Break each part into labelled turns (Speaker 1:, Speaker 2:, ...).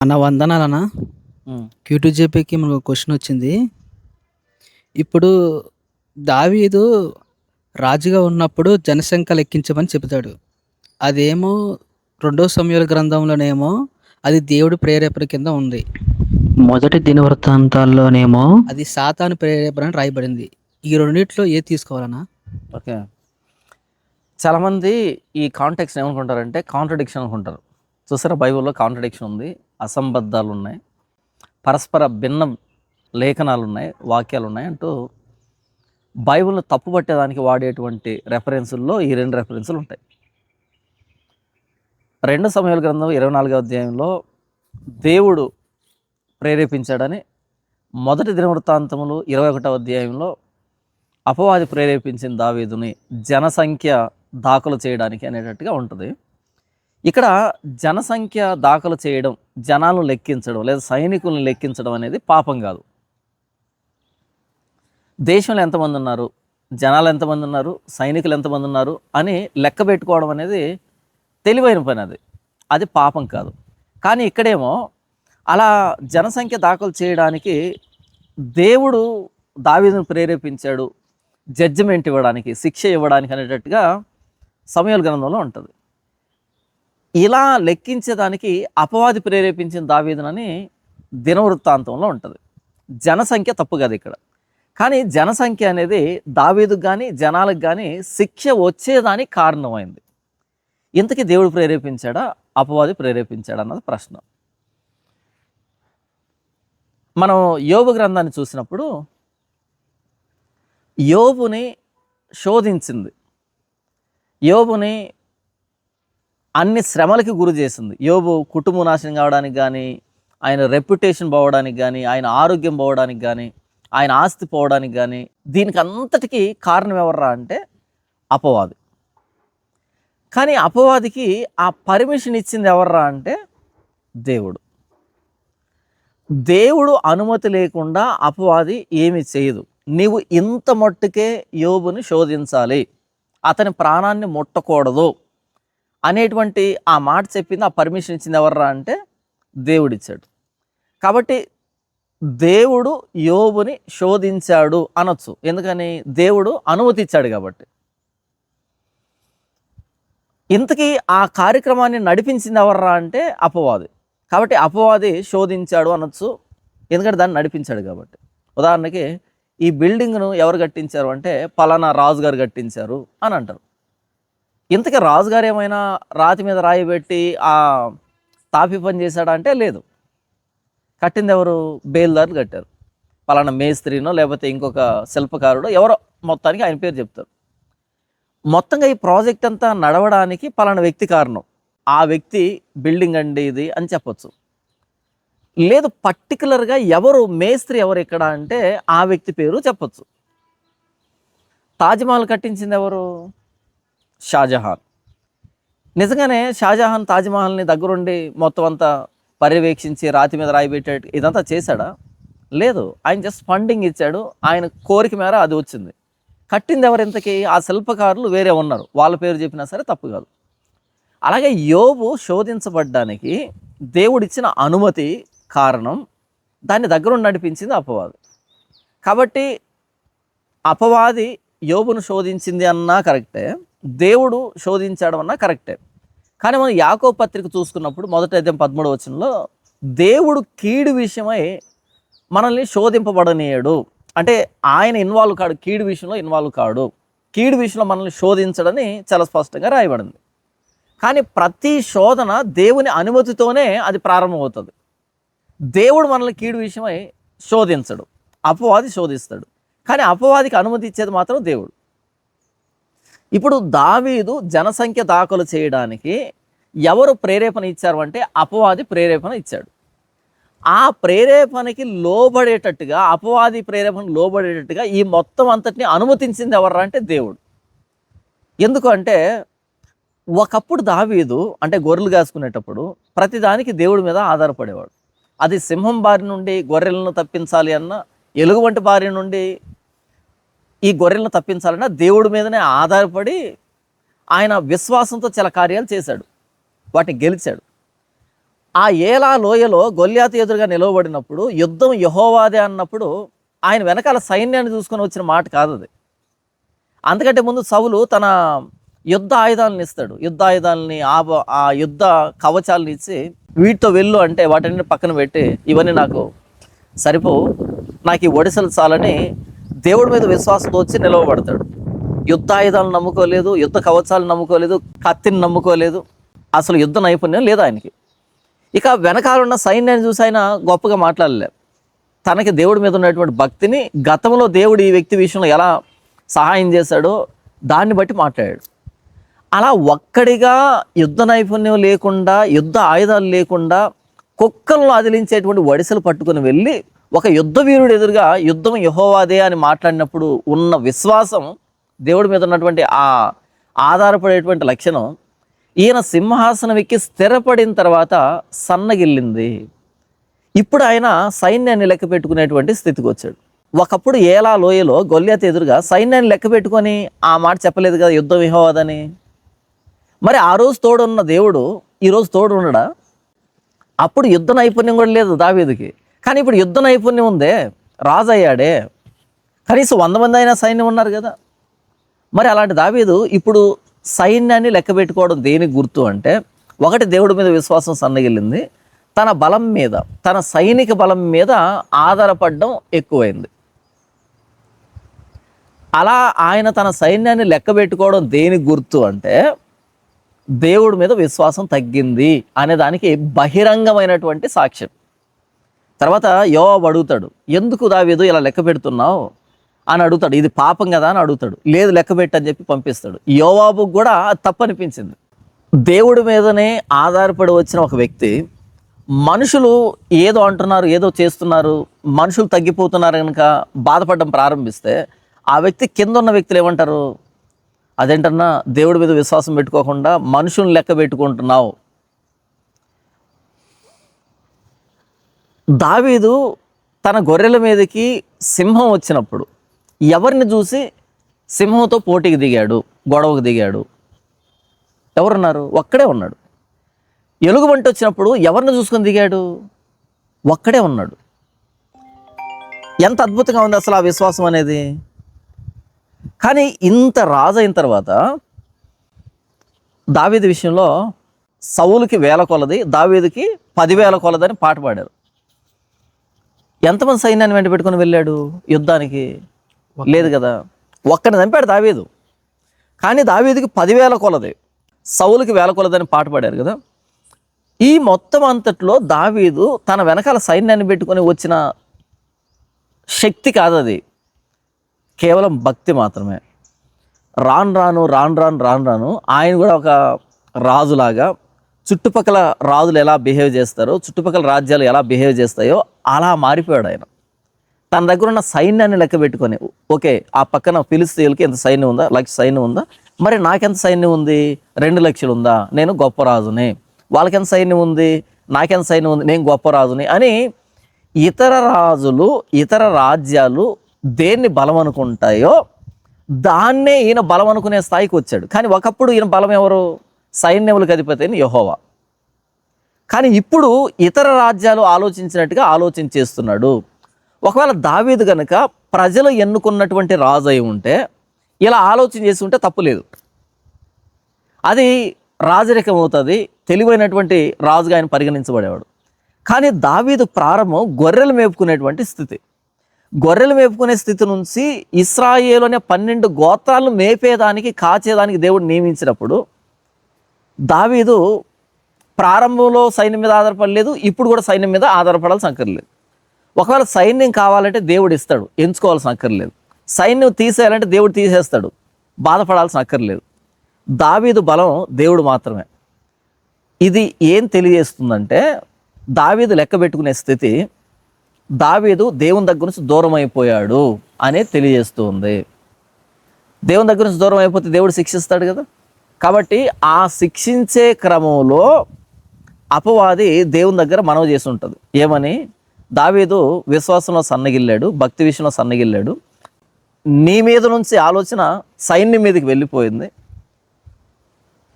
Speaker 1: అన్న వందనాలన్నా.
Speaker 2: హ్మ్.
Speaker 1: క్యూ2జేపీకి మనకు క్వశ్చన్ వచ్చింది. ఇప్పుడు దావీదు రాజుగా ఉన్నప్పుడు జనసంఖ్య లెక్కించమని చెబుతాడు. అదేమో 2 సమూయేలు గ్రంథంలోనేమో అది దేవుడి ప్రేరేపణ కింద ఉంది.
Speaker 2: మొదటి దినవృత్తాంతాల్లోనేమో
Speaker 1: అది సాతాను ప్రేరేపణ అని రాయబడింది. ఈ రెండిట్లో ఏది తీసుకోవాలన్నా?
Speaker 2: ఓకే. చాలామంది ఈ కాంటెక్స్ట్ ఏమనుకుంటారంటే కాంట్రడిక్షన్ అనుకుంటారు. చూసారా, బైబిల్‌లో కాంట్రడిక్షన్ ఉంది, అసంబద్ధాలున్నాయి, పరస్పర భిన్న లేఖనాలున్నాయి, వాక్యాలున్నాయి అంటూ బైబిల్‌ను తప్పుపట్టేదానికి వాడేటువంటి రెఫరెన్సుల్లో ఈ 2 రెఫరెన్సులు ఉంటాయి. 2 సమూయేలు గ్రంథం 24వ అధ్యాయంలో దేవుడు ప్రేరేపించాడని, మొదటి దినవృత్తాంతములు 21వ అధ్యాయంలో అపవాది ప్రేరేపించిన దావీదుని జనసంఖ్య దాఖలు చేయడానికి అనేటట్టుగా ఉంటుంది. ఇక్కడ జనసంఖ్య దాఖలు చేయడం, జనాలను లెక్కించడం లేదా సైనికులను లెక్కించడం అనేది పాపం కాదు. దేశంలో ఎంతమంది ఉన్నారు, జనాలు ఎంతమంది ఉన్నారు, సైనికులు ఎంతమంది ఉన్నారు అని లెక్క పెట్టుకోవడం అనేది తెలివైన పని. అది పాపం కాదు. కానీ ఇక్కడేమో అలా జనసంఖ్య దాఖలు చేయడానికి దేవుడు దావీదును ప్రేరేపించాడు, జడ్జిమెంట్ ఇవ్వడానికి, శిక్ష ఇవ్వడానికి అనేటట్టుగా సమూయేలు గ్రంథంలో ఉంటుంది. ఇలా లెక్కించేదానికి అపవాది ప్రేరేపించిన దావీదునని దినవృత్తాంతంలో ఉంటుంది. జనసంఖ్య తప్పు కాదు ఇక్కడ. కానీ జనసంఖ్య అనేది దావీదుకు కానీ జనాలకు కానీ శిక్ష వచ్చేదానికి కారణమైంది. ఇంతకీ దేవుడు ప్రేరేపించాడా, అపవాది ప్రేరేపించాడా అన్నది ప్రశ్న. మనం యోబు గ్రంథాన్ని చూసినప్పుడు యోబుని శోధించింది, యోబుని అన్ని శ్రమలకి గురి చేసింది. యోబు కుటుంబ నాశనం కావడానికి కానీ, ఆయన రెప్యుటేషన్ పోవడానికి కానీ, ఆయన ఆరోగ్యం పోవడానికి కానీ, ఆయన ఆస్తి పోవడానికి కానీ, దీనికి అంతటికీ కారణం ఎవర్రా అంటే అపవాది. కానీ అపవాదికి ఆ పర్మిషన్ ఇచ్చింది ఎవర్రా అంటే దేవుడు. దేవుడు అనుమతి లేకుండా అపవాది ఏమి చేయదు. నీవు ఇంత మట్టుకే యోబుని శోధించాలి, అతని ప్రాణాన్ని ముట్టకూడదు అనేటువంటి ఆ మాట చెప్పింది, ఆ పర్మిషన్ ఇచ్చింది ఎవర్రా అంటే దేవుడిచ్చాడు. కాబట్టి దేవుడు యోబుని శోధించాడు అనొచ్చు. ఎందుకని? దేవుడు అనుమతి ఇచ్చాడు కాబట్టి. ఇంతకీ ఆ కార్యక్రమాన్ని నడిపించింది ఎవర్రా అంటే అపవాది. కాబట్టి అపవాది శోధించాడు అనొచ్చు, ఎందుకంటే దాన్ని నడిపించాడు కాబట్టి. ఉదాహరణకి ఈ బిల్డింగ్ను ఎవరు కట్టించారు అంటే పలానా రాజుగారు కట్టించారు అని అంటారు. ఇంతకీ రాజుగారు ఏమైనా రాతి మీద రాయి పెట్టి ఆ తాపి పని చేశాడా అంటే లేదు. కట్టింది ఎవరు? బేల్దారులు కట్టారు. పలానా మేస్త్రినో లేకపోతే ఇంకొక శిల్పకారుడో ఎవరో, మొత్తానికి ఆయన పేరు చెప్తారు. మొత్తంగా ఈ ప్రాజెక్ట్ అంతా నడవడానికి పలానా వ్యక్తి కారణం, ఆ వ్యక్తి బిల్డింగ్ అండి ఇది అని చెప్పొచ్చు. లేదు, పర్టికులర్గా ఎవరు మేస్త్రి ఎవరు ఇక్కడ అంటే ఆ వ్యక్తి పేరు చెప్పొచ్చు. తాజ్మహల్ కట్టించింది ఎవరు? షాజహాన్. నిజంగానే షాజహాన్ తాజ్మహల్ని దగ్గరుండి మొత్తం అంతా పర్యవేక్షించి రాతి మీద రాయి పెట్టాడు, ఇదంతా చేశాడా? లేదు. ఆయన జస్ట్ ఫండింగ్ ఇచ్చాడు, ఆయన కోరిక మేర అది వచ్చింది. కట్టింది ఎవరు ఇంతకీ? ఆ శిల్పకారులు వేరే ఉన్నారు, వాళ్ళ పేరు చెప్పినా సరే తప్పు కాదు. అలాగే యోబు శోధించబడ్డానికి దేవుడిచ్చిన అనుమతి కారణం, దాన్ని దగ్గరుండి నడిపించింది అపవాది. కాబట్టి అపవాది యోబును శోధించింది అన్నా కరెక్టే, దేవుడు శోధించాడు అన్నా కరెక్టే. కానీ మనం యాకోబు పత్రిక చూసుకున్నప్పుడు 1వ అధ్యాయం 13వ వచనంలో దేవుడు కీడు విషయమై మనల్ని శోధింపబడనీయడు అంటే ఆయన ఇన్వాల్వ్ కాడు, కీడు విషయంలో ఇన్వాల్వ్ కాడు, కీడు విషయంలో మనల్ని శోధించడని చాలా స్పష్టంగా రాయబడింది. కానీ ప్రతి శోధన దేవుని అనుమతితోనే అది ప్రారంభమవుతుంది. దేవుడు మనల్ని కీడు విషయమై శోధించడు, అపవాది శోధిస్తాడు. కానీ అపవాదికి అనుమతి ఇచ్చేది మాత్రం దేవుడు. ఇప్పుడు దావీదు జనసంఖ్య దాఖలు చేయడానికి ఎవరు ప్రేరేపణ ఇచ్చారు అంటే అపవాది ప్రేరేపణ ఇచ్చాడు. ఆ ప్రేరేపణకి లోబడేటట్టుగా, అపవాది ప్రేరేపణ లోబడేటట్టుగా ఈ మొత్తం అంతటిని అనుమతించింది ఎవర్రా అంటే దేవుడు. ఎందుకు అంటే ఒకప్పుడు దావీదు అంటే గొర్రెలు కాసుకునేటప్పుడు ప్రతిదానికి దేవుడి మీద ఆధారపడేవాడు. అది సింహం బారి నుండి గొర్రెలను తప్పించాలి అన్న, ఎలుగుబంటి బారి నుండి ఈ గొర్రెలను తప్పించాలన్నా దేవుడి మీదనే ఆధారపడి ఆయన విశ్వాసంతో చాలా కార్యాలు చేశాడు, వాటిని గెలిచాడు. ఆ ఏలా లోయలో గొల్యాతు ఎదురుగా నిలవబడినప్పుడు యుద్ధం యెహోవాదే అన్నప్పుడు ఆయన వెనకాల సైన్యాన్ని చూసుకొని వచ్చిన మాట కాదు అది. అంతకంటే ముందు సౌలు తన యుద్ధ ఆయుధాలను ఇస్తాడు. యుద్ధ ఆయుధాలని ఆ యుద్ధ కవచాలను ఇచ్చి వీటితో వెళ్ళు అంటే వాటిని పక్కన పెట్టి ఇవన్నీ నాకు సరిపోవు, నాకు ఈ ఒడిసెలు చాలని దేవుడి మీద విశ్వాసంతో వచ్చి నిలవబడతాడు. యుద్ధ ఆయుధాలను నమ్ముకోలేదు, యుద్ధ కవచాలను నమ్ముకోలేదు, కత్తిని నమ్ముకోలేదు, అసలు యుద్ధ నైపుణ్యం లేదు ఆయనకి. ఇక వెనకాలన్న సైన్యాన్ని చూసి ఆయన గొప్పగా మాట్లాడలేదు. తనకి దేవుడి మీద ఉన్నటువంటి భక్తిని, గతంలో దేవుడు ఈ వ్యక్తి విషయంలో ఎలా సహాయం చేశాడో దాన్ని బట్టి మాట్లాడాడు. అలా ఒక్కడిగా యుద్ధ నైపుణ్యం లేకుండా, యుద్ధ ఆయుధాలు లేకుండా కుక్కలను అదిలించేటువంటి వడిసెలు పట్టుకుని వెళ్ళి ఒక యుద్ధ వీరుడు ఎదురుగా యుద్ధం యెహోవాదే అని మాట్లాడినప్పుడు ఉన్న విశ్వాసం, దేవుడి మీద ఉన్నటువంటి ఆ ఆధారపడేటువంటి లక్షణం ఈయన సింహాసనం ఎక్కి స్థిరపడిన తర్వాత సన్నగిల్లింది. ఇప్పుడు ఆయన సైన్యాన్ని లెక్క పెట్టుకునేటువంటి స్థితికి వచ్చాడు. ఒకప్పుడు ఏలా లోయలో గొల్యాతు ఎదురుగా సైన్యాన్ని లెక్క పెట్టుకొని ఆ మాట చెప్పలేదు కదా, యుద్ధం యెహోవాదని. మరి ఆ రోజు తోడున్న దేవుడు ఈరోజు తోడు ఉండడా? అప్పుడు యుద్ధ నైపుణ్యం కూడా లేదు దావీదుకి, కానీ ఇప్పుడు యుద్ధ నైపుణ్యం ఉందే, రాజు అయ్యాడే, కనీసం 100 మంది అయినా సైన్యం ఉన్నారు కదా. మరి అలాంటి దావీదు ఇప్పుడు సైన్యాన్ని లెక్క పెట్టుకోవడం దేనికి గుర్తు అంటే, ఒకటి దేవుడి మీద విశ్వాసం సన్నగిల్లింది, తన బలం మీద, తన సైనిక బలం మీద ఆధారపడడం ఎక్కువైంది. అలా ఆయన తన సైన్యాన్ని లెక్క పెట్టుకోవడం దేనికి గుర్తు అంటే, దేవుడి మీద విశ్వాసం తగ్గింది అనే దానికి బహిరంగమైనటువంటి సాక్ష్యం. తర్వాత యోవాబు అడుగుతాడు, ఎందుకు దావీదు ఇలా లెక్క పెడుతున్నావు అని అడుగుతాడు. ఇది పాపం కదా అని అడుగుతాడు. లేదు, లెక్క పెట్టని చెప్పి పంపిస్తాడు. యోవాబుకు కూడా అది తప్పనిపించింది. దేవుడి మీదనే ఆధారపడి వచ్చిన ఒక వ్యక్తి మనుషులు ఏదో అంటున్నారు, ఏదో చేస్తున్నారు, మనుషులు తగ్గిపోతున్నారు కనుక బాధపడడం ప్రారంభిస్తే ఆ వ్యక్తి కింద ఉన్న వ్యక్తులు ఏమంటారు? అదేంటన్నా దేవుడి మీద విశ్వాసం పెట్టుకోకుండా మనుషుల్ని లెక్క పెట్టుకుంటున్నావు. దావీదు తన గొర్రెల మీదకి సింహం వచ్చినప్పుడు ఎవరిని చూసి సింహంతో పోటీకి దిగాడు, గొడవకు దిగాడు? ఎవరున్నారు? ఒక్కడే ఉన్నాడు. ఎలుగుబంటి వచ్చినప్పుడు ఎవరిని చూసుకొని దిగాడు? ఒక్కడే ఉన్నాడు. ఎంత అద్భుతంగా ఉంది అసలు ఆ విశ్వాసం అనేది. కానీ ఇంత రాజు అయిన తర్వాత దావీదు విషయంలో సౌలుకి 1000 కొలది, దావీదుకి 10,000 కొలదని పాట పాడారు. ఎంతమంది సైన్యాన్ని వెంట పెట్టుకొని వెళ్ళాడు యుద్ధానికి? లేదు కదా, ఒక్కడిని చంపాడు దావీదు. కానీ దావీదుకి 10,000 కొలది, సౌలుకి 1000 కొలదని పాట పాడారు కదా. ఈ మొత్తం అంతట్లో దావీదు తన వెనకాల సైన్యాన్ని పెట్టుకొని వచ్చిన శక్తి కాదు అది, కేవలం భక్తి మాత్రమే. రాను రాను ఆయన కూడా ఒక రాజులాగా చుట్టుపక్కల రాజులు ఎలా బిహేవ్ చేస్తారో, చుట్టుపక్కల రాజ్యాలు ఎలా బిహేవ్ చేస్తాయో అలా మారిపోయాడు ఆయన. తన దగ్గర ఉన్న సైన్యాన్ని లెక్క పెట్టుకొని, ఓకే ఆ పక్కన ఫిలిస్తీయులకి ఎంత సైన్యం ఉందా, 1,00,000 సైన్యం ఉందా, మరి నాకెంత సైన్యం ఉంది, 2 లక్షలు ఉందా, నేను గొప్ప రాజుని. వాళ్ళకెంత సైన్యం ఉంది, నాకెంత సైన్యం ఉంది, నేను గొప్ప రాజుని అని ఇతర రాజులు, ఇతర రాజ్యాలు దేన్ని బలం అనుకుంటాయో దాన్నే ఈయన బలం అనుకునే స్థాయికి వచ్చాడు. కానీ ఒకప్పుడు ఈయన బలం ఎవరు? సైన్యములకు అధిపతి అయిన యెహోవా. కానీ ఇప్పుడు ఇతర రాజ్యాలు ఆలోచించినట్టుగా ఆలోచించేస్తున్నాడు. ఒకవేళ దావీదు కనుక ప్రజలు ఎన్నుకున్నటువంటి రాజు అయి ఉంటే, ఇలా ఆలోచన చేసి ఉంటే తప్పు లేదు, అది రాజరికం అవుతుంది, తెలివైనటువంటి రాజుగా ఆయన పరిగణించబడేవాడు. కానీ దావీదు ప్రారంభం గొర్రెలు మేపుకునేటువంటి స్థితి. గొర్రెలు మేపుకునే స్థితి నుంచి ఇశ్రాయేలు అనే 12 గోత్రాలను మేపేదానికి, కాచేదానికి దేవుడు నియమించినప్పుడు దావీదు ప్రారంభంలో సైన్యం మీద ఆధారపడలేదు, ఇప్పుడు కూడా సైన్యం మీద ఆధారపడాల్సిన అక్కర్లేదు. ఒకవేళ సైన్యం కావాలంటే దేవుడు ఇస్తాడు, ఎంచుకోవాల్సిన అక్కర్లేదు. సైన్యం తీసేయాలంటే దేవుడు తీసేస్తాడు, బాధపడాల్సిన అక్కర్లేదు. దావీదు బలం దేవుడు మాత్రమే. ఇది ఏం తెలియజేస్తుందంటే, దావీదు లెక్క పెట్టుకునే స్థితి, దావీదు దేవుని దగ్గర నుంచి దూరం అయిపోయాడు అనేది తెలియజేస్తుంది. దేవుని దగ్గర నుంచి దూరం అయిపోతే దేవుడు శిక్షిస్తాడు కదా. కాబట్టి ఆ శిక్షించే క్రమంలో అపవాది దేవుని దగ్గర మనవి చేసి ఉంటుంది. ఏమని? దావీదు విశ్వాసంలో సన్నగిల్లాడు, భక్తి విషయంలో సన్నగిల్లాడు, నీ మీద నుంచి ఆలోచన సైన్యం మీదకి వెళ్ళిపోయింది,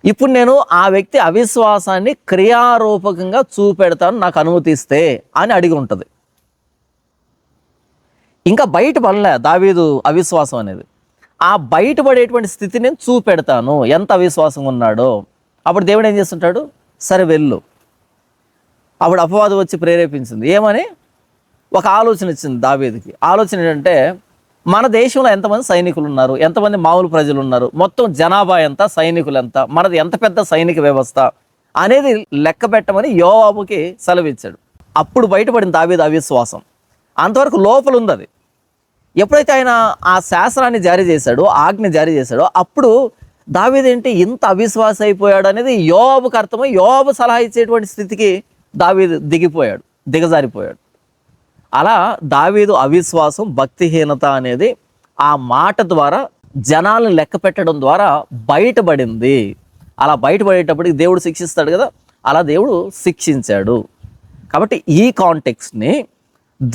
Speaker 2: ఇప్పుడు నేను ఆ వ్యక్తి అవిశ్వాసాన్ని క్రియారూపకంగా చూపెడతాను, నాకు అనుమతిస్తే అని అడిగి ఉంటుంది. ఇంకా బయటపడలే దావీదు అవిశ్వాసం అనేది. ఆ బయటపడేటువంటి స్థితి నేను చూపెడతాను, ఎంత అవిశ్వాసంగా ఉన్నాడో. అప్పుడు దేవుడు ఏం చేస్తుంటాడు, సరే వెళ్ళు. అప్పుడు అపవాదం వచ్చి ప్రేరేపించింది. ఏమని? ఒక ఆలోచన ఇచ్చింది దావీదుకి. ఆలోచన ఏంటంటే, మన దేశంలో ఎంతమంది సైనికులు ఉన్నారు, ఎంతమంది మామూలు ప్రజలు ఉన్నారు, మొత్తం జనాభా ఎంత, సైనికులు ఎంత, మనది ఎంత పెద్ద సైనిక వ్యవస్థ అనేది లెక్క పెట్టమని యోవాబుకి సెలవిచ్చాడు. అప్పుడు బయటపడింది దావీదు అవిశ్వాసం. అంతవరకు లోపల ఉంది అది. ఎప్పుడైతే ఆయన ఆ శాసనాన్ని జారీ చేశాడో, ఆజ్ఞ జారీ చేశాడో, అప్పుడు దావీదు ఏంటి ఇంత అవిశ్వాస అయిపోయాడు అనేది యోవాబుకి అర్థమై యోవాబు సలహా ఇచ్చేటువంటి స్థితికి దావీదు దిగజారిపోయాడు. అలా దావీదు అవిశ్వాసం, భక్తిహీనత అనేది ఆ మాట ద్వారా, జనాలను లెక్క పెట్టడం ద్వారా బయటపడింది. అలా బయటపడేటప్పటికి దేవుడు శిక్షిస్తాడు కదా, అలా దేవుడు శిక్షించాడు. కాబట్టి ఈ కాంటెక్స్ట్ని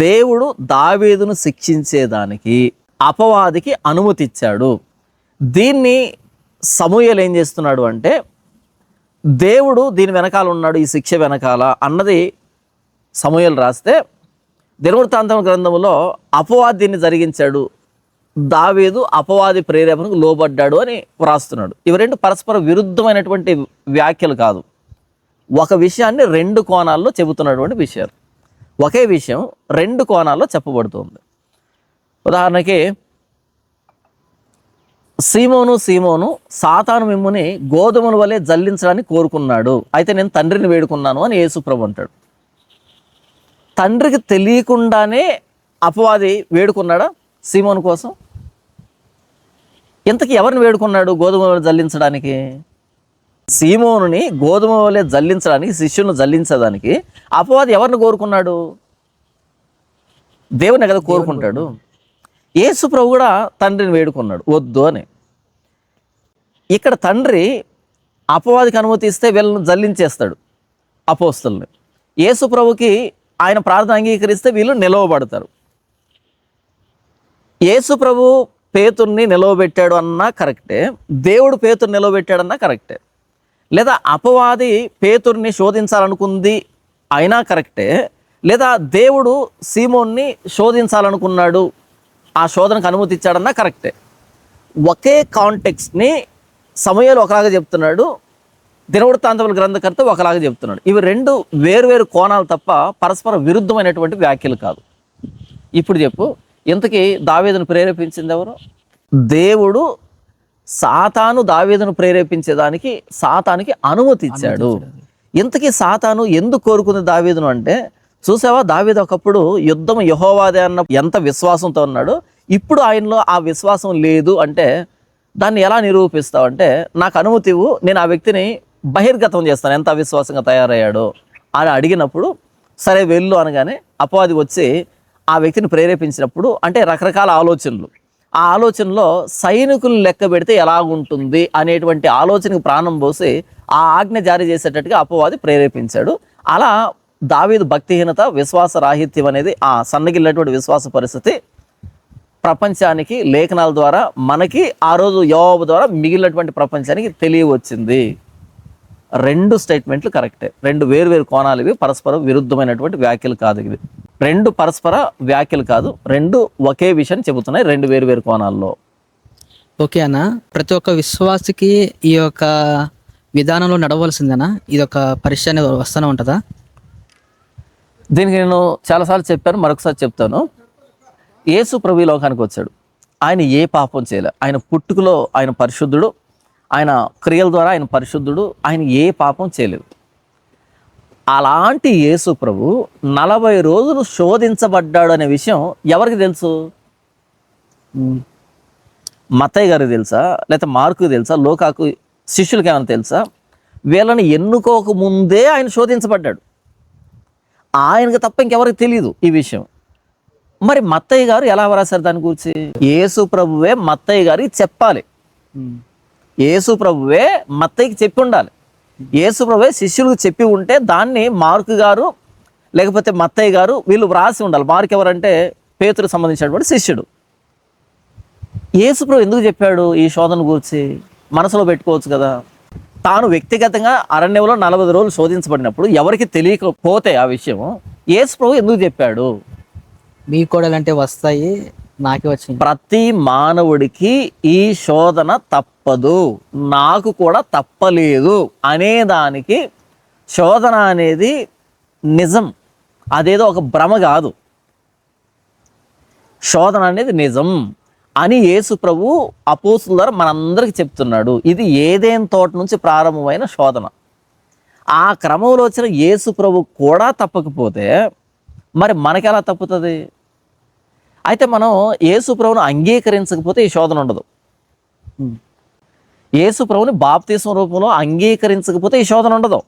Speaker 2: దేవుడు దావీదును శిక్షించేదానికి అపవాదికి అనుమతి ఇచ్చాడు. దీన్ని సమూయేలు ఏం చేస్తున్నాడు అంటే, దేవుడు దీని వెనకాల ఉన్నాడు, ఈ శిక్ష వెనకాల అన్నది సమూయేలు రాస్తే, దినవృత్తాంతం గ్రంథంలో అపవాది దీన్ని జరిగించాడు, దావీదు అపవాది ప్రేరేపణకు లోబడ్డాడు అని వ్రాస్తున్నాడు. ఇవి రెండు పరస్పర విరుద్ధమైనటువంటి వ్యాఖ్యలు కాదు. ఒక విషయాన్ని రెండు కోణాల్లో చెబుతున్నటువంటి విషయాలు. ఒకే విషయం రెండు కోణాల్లో చెప్పబడుతుంది. ఉదాహరణకి, సీమోను సాతాను మిమ్ముని గోధుమల వలె జల్లించడానికి కోరుకున్నాడు, అయితే నేను తండ్రిని వేడుకున్నాను అని యేసుప్రభు అంటాడు. తండ్రికి తెలియకుండానే అపవాది వేడుకున్నాడా సీమోను కోసం? ఇంతకీ ఎవరిని వేడుకున్నాడు గోధుమ వలె జల్లించడానికి? సీమోనుని గోధుమ వలె జల్లించడానికి, శిష్యులను జల్లించడానికి అపవాది ఎవరిని కోరుకున్నాడు? దేవుని కదా కోరుకుంటాడు. యేసు ప్రభు కూడా తండ్రిని వేడుకున్నాడు వద్దు అని. ఇక్కడ తండ్రి అపవాదికి అనుమతి ఇస్తే వీళ్ళని జల్లించేస్తాడు అపోస్తలుని. యేసు ప్రభుకి ఆయన ప్రార్థన అంగీకరిస్తే వీళ్ళు నిలవబడతారు. యేసు ప్రభు పేతుర్ని నిలవబెట్టాడు అన్నా కరెక్టే, దేవుడు పేతుర్ని నిలవబెట్టాడన్నా కరెక్టే. లేదా అపవాది పేతుర్ని శోధించాలనుకుంది అయినా కరెక్టే, లేదా దేవుడు సీమోన్ని శోధించాలనుకున్నాడు, ఆ శోధనకు అనుమతి ఇచ్చాడన్నా కరెక్టే. ఒకే కాంటెక్స్ట్ని సమూయేలు ఒకలాగా చెప్తున్నాడు, దినవృత్తాంతముల గ్రంథకర్త ఒకలాగా చెప్తున్నాడు. ఇవి రెండు వేరువేరు కోణాలు తప్ప పరస్పర విరుద్ధమైనటువంటి వ్యాఖ్యలు కాదు. ఇప్పుడు చెప్పు, ఇంతకీ దావీదును ప్రేరేపించింది ఎవరు? దేవుడు సాతాను దావీదును ప్రేరేపించేదానికి సాతానికి అనుమతి ఇచ్చాడు. ఇంతకీ సాతాను ఎందుకు కోరుకుంది దావీదును అంటే, చూసావా దావీదు ఒకప్పుడు యుద్ధం యెహోవాదే అన్న ఎంత విశ్వాసంతో ఉన్నాడు, ఇప్పుడు ఆయనలో ఆ విశ్వాసం లేదు అంటే దాన్ని ఎలా నిరూపిస్తావు అంటే, నాకు అనుమతి ఇవ్వు, నేను ఆ వ్యక్తిని బహిర్గతం చేస్తాను ఎంత అవిశ్వాసంగా తయారయ్యాడో అని అడిగినప్పుడు సరే వెళ్ళు అనగానే అపవాది వచ్చి ఆ వ్యక్తిని ప్రేరేపించినప్పుడు, అంటే రకరకాల ఆలోచనలు, ఆ ఆలోచనలో సైనికులు లెక్క పెడితే ఎలాగుంటుంది అనేటువంటి ఆలోచనకు ప్రాణం పోసి ఆ ఆజ్ఞ జారీ చేసేటట్టుగా అపవాది ప్రేరేపించాడు. అలా దావీదు భక్తిహీనత, విశ్వాస రాహిత్యం అనేది, ఆ సన్నగిల్లినటువంటి విశ్వాస పరిస్థితి ప్రపంచానికి లేఖనాల ద్వారా, మనకి ఆ రోజు యోవాబు ద్వారా మిగిలినటువంటి ప్రపంచానికి తెలియవచ్చింది. రెండు స్టేట్మెంట్లు కరెక్టే, రెండు వేరువేరు కోణాలు ఇవి, పరస్పర విరుద్ధమైనటువంటి వ్యాఖ్యలు కాదు. ఇవి రెండు పరస్పర వ్యాఖ్యలు కాదు, రెండు ఒకే విషయాన్ని చెబుతున్నాయి రెండు వేరువేరు కోణాల్లో.
Speaker 1: ఓకే అన్న, ప్రతి ఒక్క విశ్వాసికి ఈ యొక్క విధానంలో నడవలసిందేనా? ఇది ఒక పరీక్ష అనేది వస్తూనే ఉంటుందా?
Speaker 2: దీనికి నేను చాలాసార్లు చెప్పాను, మరొకసారి చెప్తాను. యేసు ప్రభు ఈ లోకానికి వచ్చాడు, ఆయన ఏ పాపం చేయలే, ఆయన పుట్టుకలో ఆయన పరిశుద్ధుడు, ఆయన క్రియల ద్వారా ఆయన పరిశుద్ధుడు, ఆయన ఏ పాపం చేయలేదు. అలాంటి యేసు ప్రభు 40 రోజులు శోధించబడ్డాడు అనే విషయం ఎవరికి తెలుసు? మత్తయ్య గారికి తెలుసా, లేకపోతే మార్కుకి తెలుసా, లోకాకు శిష్యులకి ఏమైనా తెలుసా? వీళ్ళని ఎన్నుకోక ముందే ఆయన శోధించబడ్డాడు. ఆయనకు తప్ప ఇంకెవరికి తెలియదు ఈ విషయం. మరి మత్తయ్య గారు ఎలా వ్రాసారు దాని గురించి? యేసు ప్రభువే మత్తయ్య గారికి చెప్పాలి, యేసు ప్రభువే మత్తయ్యకి చెప్పి ఉండాలి. యేసు ప్రభువే శిష్యులకు చెప్పి ఉంటే దాన్ని మార్కు గారు లేకపోతే మత్తయ్య గారు వీళ్ళు వ్రాసి ఉండాలి. మార్కు ఎవరంటే పేతురుకు సంబంధించినటువంటి శిష్యుడు. యేసు ప్రభు ఎందుకు చెప్పాడు ఈ శోధన గురించి? మనసులో పెట్టుకోవచ్చు కదా. తాను వ్యక్తిగతంగా అరణ్యంలో 40 రోజులు శోధించబడినప్పుడు ఎవరికి తెలియకపోతే ఆ విషయం యేసు ప్రభు ఎందుకు చెప్పాడు?
Speaker 1: మీ కోడలంటే వస్తాయి, నాకే వచ్చింది.
Speaker 2: ప్రతి మానవుడికి ఈ శోధన తప్పదు, నాకు కూడా తప్పలేదు అనేదానికి శోధన అనేది నిజం, అదేదో ఒక భ్రమ కాదు. శోధన అనేది నిజం అని యేసు ప్రభు అపోస్తుల ద్వారా మనందరికీ చెప్తున్నాడు. ఇది ఏదైనా తోట నుంచి ప్రారంభమైన శోధన. ఆ క్రమంలో వచ్చిన యేసు ప్రభు కూడా తప్పకపోతే మరి మనకెలా తప్పుతుంది? అయితే మనం యేసు ప్రభువును అంగీకరించకపోతే ఈ శోధన ఉండదు. యేసు ప్రభువుని బాప్తీసం రూపంలో అంగీకరించకపోతే ఈ శోధన ఉండదు.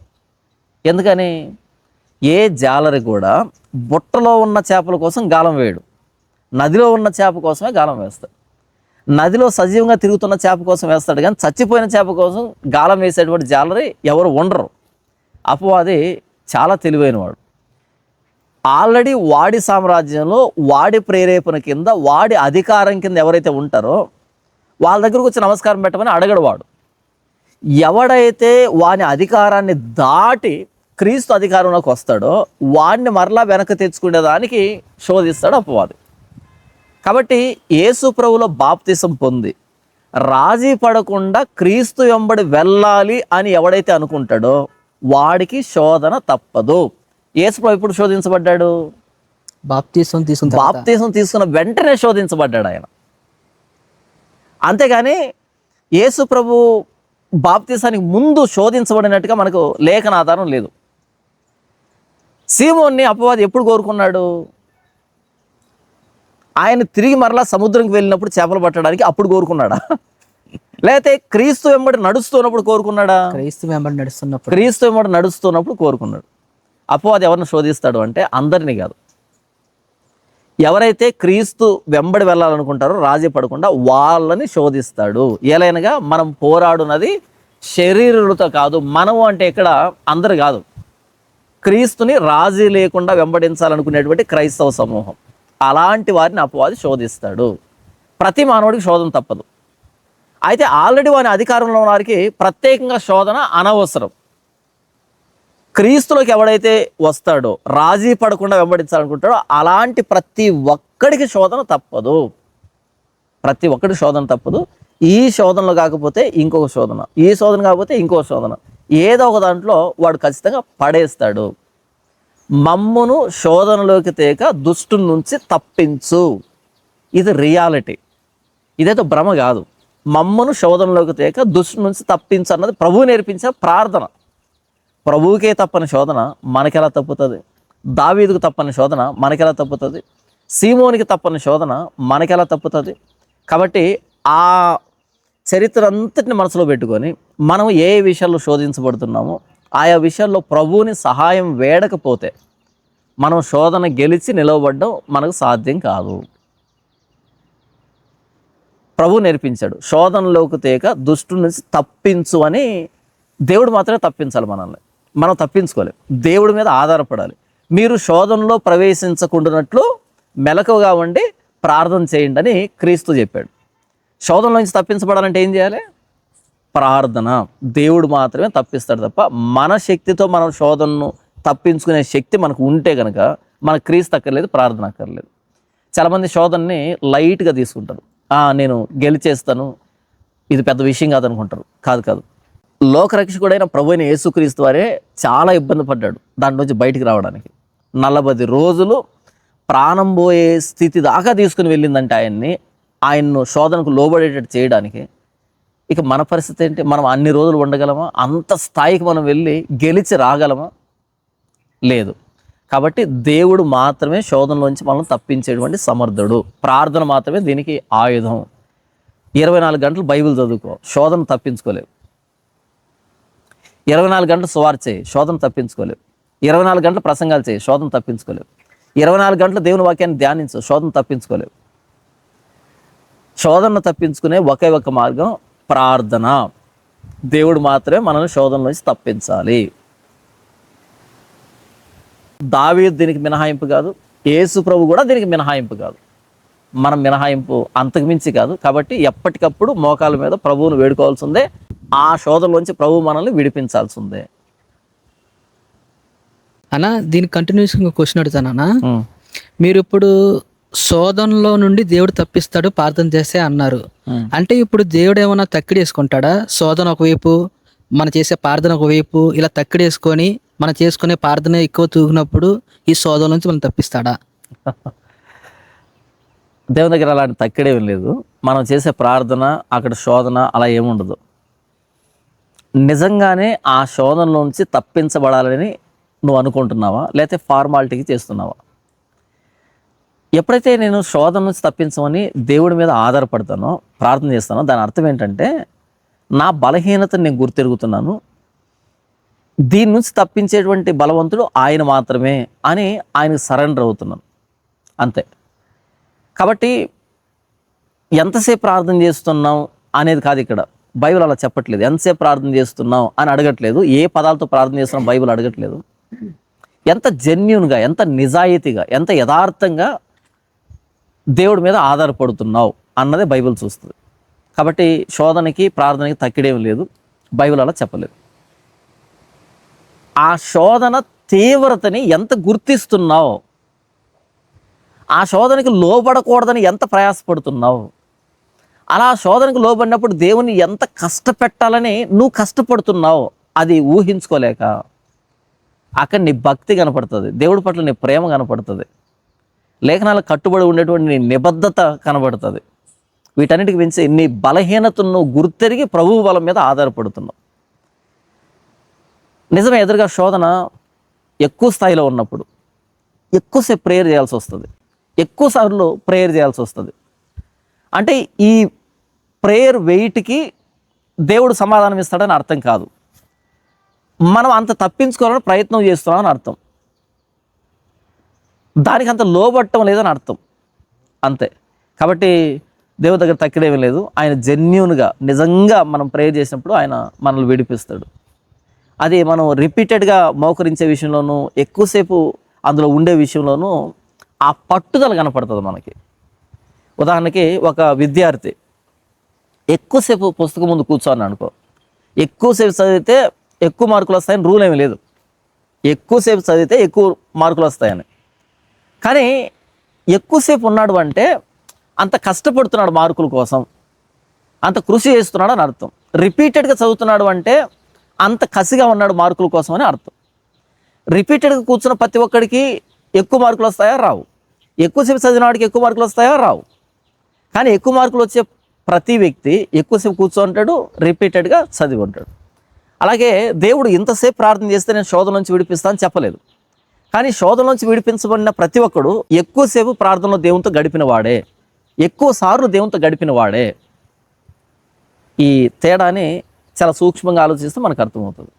Speaker 2: ఎందుకని? ఏ జాలరి కూడా బుట్టలో ఉన్న చేపల కోసం గాలం వేయడు, నదిలో ఉన్న చేప కోసమే గాలం వేస్తాడు. నదిలో సజీవంగా తిరుగుతున్న చేప కోసం వేస్తాడు, కానీ చచ్చిపోయిన చేప కోసం గాలం వేసేటువంటి జాలరి ఎవరు ఉండరు. అపవాది చాలా తెలివైనవాడు. ఆల్రెడీ వాడి సామ్రాజ్యంలో వాడి ప్రేరేపణ కింద వాడి అధికారం కింద ఎవరైతే ఉంటారో వాళ్ళ దగ్గరకు వచ్చి నమస్కారం పెట్టమని అడగడు వాడు. ఎవడైతే వాని అధికారాన్ని దాటి క్రీస్తు అధికారంలోకి వస్తాడో వాడిని మరలా వెనక్కి తెచ్చుకునేదానికి శోధిస్తాడు అపవాది. కాబట్టి యేసు ప్రభువులో బాప్తిసం పొంది రాజీ పడకుండా క్రీస్తు వెంబడి వెళ్ళాలి అని ఎవడైతే అనుకుంటాడో వాడికి శోధన తప్పదు. యేసు ప్రభు ఎప్పుడు శోధించబడ్డాడు?
Speaker 1: బాప్తీసం
Speaker 2: తీసుకున్న వెంటనే శోధించబడ్డాడు ఆయన. అంతేగాని యేసు ప్రభు బాప్తీసానికి ముందు శోధించబడినట్టుగా మనకు లేఖన ఆధారం లేదు. సీమోన్ని అపవాది ఎప్పుడు కోరుకున్నాడు? ఆయన తిరిగి మరలా సముద్రంకి వెళ్ళినప్పుడు చేపలు పట్టడానికి అప్పుడు కోరుకున్నాడా? లేకపోతే క్రీస్తు వెంబడి నడుస్తున్నప్పుడు కోరుకున్నాడా?
Speaker 1: క్రీస్తు వెంబడి
Speaker 2: నడుస్తున్నప్పుడు కోరుకున్నాడు. అపవాది ఎవరిని శోధిస్తాడు అంటే అందరినీ కాదు, ఎవరైతే క్రీస్తు వెంబడి వెళ్ళాలనుకుంటారో రాజీ పడకుండా వాళ్ళని శోధిస్తాడు. ఏలైనగా మనం పోరాడున్నది శరీరులతో కాదు. మనము అంటే ఇక్కడ అందరు కాదు, క్రీస్తుని రాజీ లేకుండా వెంబడించాలనుకునేటువంటి క్రైస్తవ సమూహం, అలాంటి వారిని అపవాది శోధిస్తాడు. ప్రతి మానవుడికి శోధన తప్పదు. అయితే ఆల్రెడీ వారి అధికారంలో ఉన్న వారికి ప్రత్యేకంగా శోధన అనవసరం. క్రీస్తులోకి ఎవడైతే వస్తాడో రాజీ పడకుండా వెంబడించాలనుకుంటాడో అలాంటి ప్రతి ఒక్కడికి శోధన తప్పదు. ప్రతి ఒక్కడికి శోధన తప్పదు. ఈ శోధనలో కాకపోతే ఇంకొక శోధన, ఈ శోధన కాకపోతే ఇంకో శోధన, ఏదో ఒక దాంట్లో వాడు ఖచ్చితంగా పడేస్తాడు. మమ్మును శోధనలోకి తేక దుష్టుని నుంచి తప్పించు, ఇది రియాలిటీ, ఇదైతే భ్రమ కాదు. మమ్మును శోధనలోకి తేక దుష్టుని నుంచి తప్పించు అన్నది ప్రభువు నేర్పించే ప్రార్థన. ప్రభువుకే తప్పని శోధన మనకెలా తప్పుతుంది? దావీదుకు తప్పని శోధన మనకెలా తప్పుతుంది? సీమోనికి తప్పని శోధన మనకెలా తప్పుతుంది? కాబట్టి ఆ చరిత్ర అంతటిని మనసులో పెట్టుకొని మనం ఏ విషయాల్లో శోధించబడుతున్నామో ఆయా విషయాల్లో ప్రభువుని సహాయం వేడకపోతే మనం శోధన గెలిచి నిలవబడడం మనకు సాధ్యం కాదు. ప్రభు నేర్పించాడు, శోధనలోకి తేక దుష్టు నుంచి తప్పించు అని. దేవుడు మాత్రమే తప్పించాలి మనల్ని, మనం తప్పించుకోలేం. దేవుడి మీద ఆధారపడాలి. మీరు శోధనలో ప్రవేశించకుండానట్లు మెలకువగా ఉండి ప్రార్థన చేయండి అని క్రీస్తు చెప్పాడు. శోధనలో నుంచి తప్పించబడాలంటే ఏం చేయాలి? ప్రార్థన. దేవుడు మాత్రమే తప్పిస్తాడు తప్ప మన శక్తితో మనం శోధనను తప్పించుకునే శక్తి మనకు ఉంటే కనుక మనకు క్రీస్తు అక్కర్లేదు, ప్రార్థన అక్కర్లేదు. చాలామంది శోధనని లైట్గా తీసుకుంటారు. నేను గెలిచేస్తాను, ఇది పెద్ద విషయం కాదనుకుంటారు. కాదు. లోకరక్షకుడైన ప్రభువైన యేసుక్రీస్తు వారే చాలా ఇబ్బంది పడ్డాడు దాంట్లో నుంచి బయటికి రావడానికి. 40 రోజులు ప్రాణం పోయే స్థితి దాకా తీసుకుని వెళ్ళిందంటే ఆయన్ను శోధనకు లోబడేటట్టు చేయడానికి. ఇక మన పరిస్థితి ఏంటి? మనం అన్ని రోజులు ఉండగలమా? అంత స్థాయికి మనం వెళ్ళి గెలిచి రాగలమా? లేదు. కాబట్టి దేవుడు మాత్రమే శోధనలోంచి మనం తప్పించేటువంటి సమర్థుడు. ప్రార్థన మాత్రమే దీనికి ఆయుధం. 24 గంటలు బైబిల్ చదువుకో, శోధన తప్పించుకోలేవు. 24 గంటలు సువార్త చేయి, శోధన తప్పించుకోలేవు. 24 గంటలు ప్రసంగాలు చేయి, శోధన తప్పించుకోలేవు. 24 గంటలు దేవుని వాక్యాన్ని ధ్యానించు, శోధన తప్పించుకోలేవు. శోధనను తప్పించుకునే ఒకే ఒక మార్గం ప్రార్థన. దేవుడు మాత్రమే మనల్ని శోధన నుంచి తప్పించాలి. దావీదు దీనికి మినహాయింపు కాదు, యేసు ప్రభు కూడా దీనికి మినహాయింపు కాదు. మనం మినహాయింపు అంతకుమించి కాదు. కాబట్టి ఎప్పటికప్పుడు మోకాల మీద ప్రభువును వేడుకోవాల్సిందే. ఆ శోధనలోంచి ప్రభువు మనల్ని విడిపించాల్సిందే.
Speaker 1: అన్న దీని కంటిన్యూషన్ క్వశ్చన్ అడుగుతానన్నా.
Speaker 2: ఉమ్,
Speaker 1: మీరు ఇప్పుడు శోధనలో నుండి దేవుడు తప్పిస్తాడు ప్రార్థన చేస్తే అన్నారు.
Speaker 2: ఉమ్.
Speaker 1: అంటే ఇప్పుడు దేవుడు ఏమైనా తక్కిడి వేసుకుంటాడా? శోధన ఒకవైపు, మన చేసే ప్రార్థన ఒకవైపు, ఇలా తక్కిడి వేసుకొని మనం చేసుకునే ప్రార్థన ఎక్కువ తూగినప్పుడు ఈ శోధన నుంచి మనం తప్పిస్తాడా?
Speaker 2: దేవుని దగ్గర అలాంటి తక్కడేం లేదు. మనం చేసే ప్రార్థన, అక్కడ శోధన అలా ఏముండదు. నిజంగానే ఆ శోధనలోంచి తప్పించబడాలని నువ్వు అనుకుంటున్నావా, లేకపోతే ఫార్మాలిటీకి చేస్తున్నావా? ఎప్పుడైతే నేను శోధన నుంచి తప్పించమని దేవుడి మీద ఆధారపడతానో, ప్రార్థన చేస్తానో, దాని అర్థం ఏంటంటే నా బలహీనతను నేను గుర్తెరుగుతున్నాను, దీని నుంచి తప్పించేటువంటి బలవంతుడు ఆయన మాత్రమే అని ఆయనకు సరెండర్ అవుతున్నాను, అంతే. కాబట్టి ఎంతసేపు ప్రార్థన చేస్తున్నాం అనేది కాదు ఇక్కడ. బైబిల్ అలా చెప్పట్లేదు. ఎంతసేపు ప్రార్థన చేస్తున్నాం అని అడగట్లేదు. ఏ పదాలతో ప్రార్థన చేస్తున్నాం బైబిల్ అడగట్లేదు. ఎంత జెన్యూన్గా, ఎంత నిజాయితీగా, ఎంత యథార్థంగా దేవుడి మీద ఆధారపడుతున్నావు అన్నదే బైబిల్ చూస్తుంది. కాబట్టి శోధనకి ప్రార్థనకి తక్కిడేం లేదు. బైబిల్ అలా చెప్పలేదు. ఆ శోధన తీవ్రతని ఎంత గుర్తిస్తున్నావు, ఆ శోధనకి లోబడకూడదని ఎంత ప్రయాసపడుతున్నావు, అలా శోధనకు లోబడినప్పుడు దేవుని ఎంత కష్టపెట్టాలని నువ్వు కష్టపడుతున్నావు, అది ఊహించుకోలేక అక్కడ నీ భక్తి కనపడుతుంది, దేవుడి పట్ల నీ ప్రేమ కనపడుతుంది, లేఖనాలకు కట్టుబడి ఉండేటువంటి నీ నిబద్ధత కనబడుతుంది. వీటన్నిటికి మించి నీ బలహీనతను నువ్వు గుర్తెరిగి ప్రభువు బలం మీద ఆధారపడుతున్నావు. నిజమే, ఎదురుగా శోధన ఎక్కువ స్థాయిలో ఉన్నప్పుడు ఎక్కువసేపు ప్రేయర్ చేయాల్సి వస్తుంది, ఎక్కువసార్లు ప్రేయర్ చేయాల్సి వస్తుంది. అంటే ఈ ప్రేయర్ వెయిట్కి దేవుడు సమాధానం ఇస్తాడని అర్థం కాదు. మనం అంత తప్పించుకోవాలని ప్రయత్నం చేస్తున్నామని అర్థం. దానికి అంత లోబట్టం లేదని అర్థం, అంతే. కాబట్టి దేవుడి దగ్గర తక్కిడేమీ లేదు. ఆయన జెన్యూన్గా, నిజంగా మనం ప్రేయర్ చేసినప్పుడు ఆయన మనల్ని విడిపిస్తాడు. అది మనం రిపీటెడ్గా మోకరించే విషయంలోనూ, ఎక్కువసేపు అందులో ఉండే విషయంలోనూ ఆ పట్టుదల కనపడుతుంది మనకి. ఉదాహరణకి ఒక విద్యార్థి ఎక్కువసేపు పుస్తకం ముందు కూర్చోని అనుకో, ఎక్కువసేపు చదివితే ఎక్కువ మార్కులు వస్తాయని రూల్ ఏమీ లేదు. ఎక్కువసేపు చదివితే ఎక్కువ మార్కులు వస్తాయని. కానీ ఎక్కువసేపు ఉన్నాడు అంటే అంత కష్టపడుతున్నాడు మార్కుల కోసం, అంత కృషి చేస్తున్నాడు అని అర్థం. రిపీటెడ్గా చదువుతున్నాడు అంటే అంత కసిగా ఉన్నాడు మార్కుల కోసం అని అర్థం. రిపీటెడ్గా కూర్చున్న ప్రతి ఒక్కడికి ఎక్కువ మార్కులు వస్తాయా? రావు. ఎక్కువసేపు చదివిన వాడికి ఎక్కువ మార్కులు వస్తాయా? రావు. కానీ ఎక్కువ మార్కులు వచ్చే ప్రతి వ్యక్తి ఎక్కువసేపు కూర్చోంటాడు, రిపీటెడ్గా చదివి ఉంటాడు. అలాగే దేవుడు ఇంతసేపు ప్రార్థన చేస్తే నేను శోధన నుంచి విడిపిస్తాను చెప్పలేదు. కానీ శోధన నుంచి విడిపించబడిన ప్రతి ఒక్కడు ఎక్కువసేపు ప్రార్థనలో దేవునితో గడిపిన వాడే, ఎక్కువ సార్లు దేవునితో గడిపిన వాడే. ఈ తేడాని చాలా సూక్ష్మంగా ఆలోచిస్తే మనకు అర్థమవుతుంది.